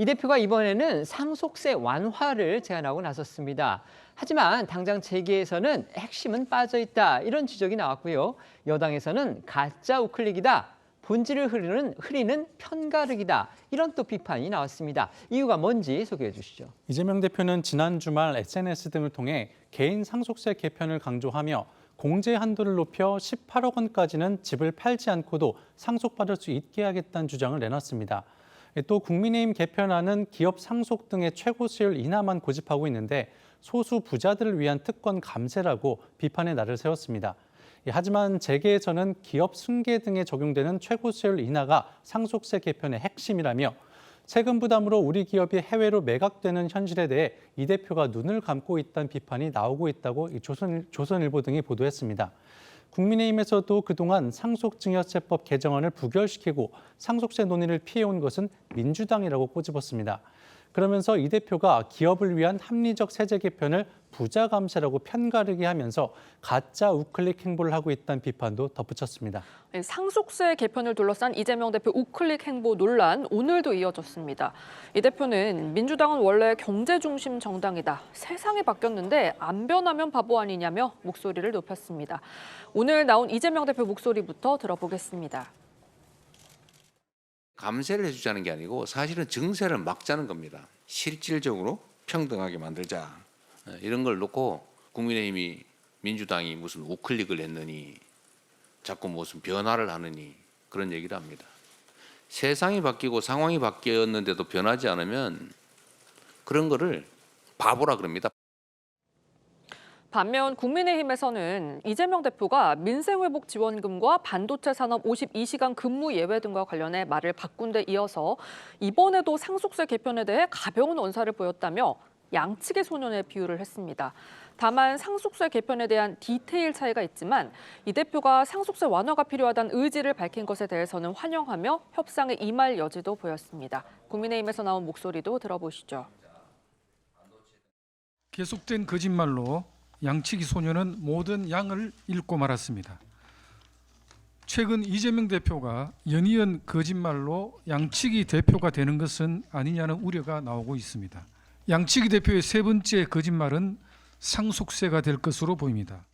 이 대표가 이번에는 상속세 완화를 제안하고 나섰습니다. 하지만 당장 재계에서는 핵심은 빠져있다 이런 지적이 나왔고요. 여당에서는 가짜 우클릭이다. 본질을 흐리는 편가르기다. 이런 또 비판이 나왔습니다. 이유가 뭔지 소개해 주시죠. 이재명 대표는 지난 주말 SNS 등을 통해 개인 상속세 개편을 강조하며 공제 한도를 높여 18억 원까지는 집을 팔지 않고도 상속받을 수 있게 하겠다는 주장을 내놨습니다. 또 국민의힘 개편안은 기업 상속 등의 최고 수율 인하만 고집하고 있는데 소수 부자들을 위한 특권 감세라고 비판의 날을 세웠습니다. 하지만 재계에서는 기업 승계 등에 적용되는 최고 수율 인하가 상속세 개편의 핵심이라며 세금 부담으로 우리 기업이 해외로 매각되는 현실에 대해 이 대표가 눈을 감고 있다는 비판이 나오고 있다고 조선일보 등이 보도했습니다. 국민의힘에서도 그동안 상속증여세법 개정안을 부결시키고 상속세 논의를 피해온 것은 민주당이라고 꼬집었습니다. 그러면서 이 대표가 기업을 위한 합리적 세제 개편을 부자 감세라고 편가르게 하면서 가짜 우클릭 행보를 하고 있다는 비판도 덧붙였습니다. 상속세 개편을 둘러싼 이재명 대표 우클릭 행보 논란 오늘도 이어졌습니다. 이 대표는 민주당은 원래 경제 중심 정당이다. 세상이 바뀌었는데 안 변하면 바보 아니냐며 목소리를 높였습니다. 오늘 나온 이재명 대표 목소리부터 들어보겠습니다. 감세를 해주자는 게 아니고 사실은 증세를 막자는 겁니다. 실질적으로 평등하게 만들자. 이런 걸 놓고 국민의힘이 민주당이 무슨 우클릭을 했느니 자꾸 무슨 변화를 하느니 그런 얘기를 합니다. 세상이 바뀌고 상황이 바뀌었는데도 변하지 않으면 그런 거를 바보라 그럽니다. 반면 국민의힘에서는 이재명 대표가 민생회복 지원금과 반도체 산업 52시간 근무 예외 등과 관련해 말을 바꾼 데 이어서 이번에도 상속세 개편에 대해 가벼운 언사를 보였다며 양측의 소년에 비유를 했습니다. 다만 상속세 개편에 대한 디테일 차이가 있지만 이 대표가 상속세 완화가 필요하다는 의지를 밝힌 것에 대해서는 환영하며 협상에 임할 여지도 보였습니다. 국민의힘에서 나온 목소리도 들어보시죠. 계속된 거짓말로 양측의 소녀는 모든 양을 잃고 말았습니다. 최근 이재명 대표가 연이은 거짓말로 양측의 대표가 되는 것은 아니냐는 우려가 나오고 있습니다. 양측의 대표의 세 번째 거짓말은 상속세가 될 것으로 보입니다.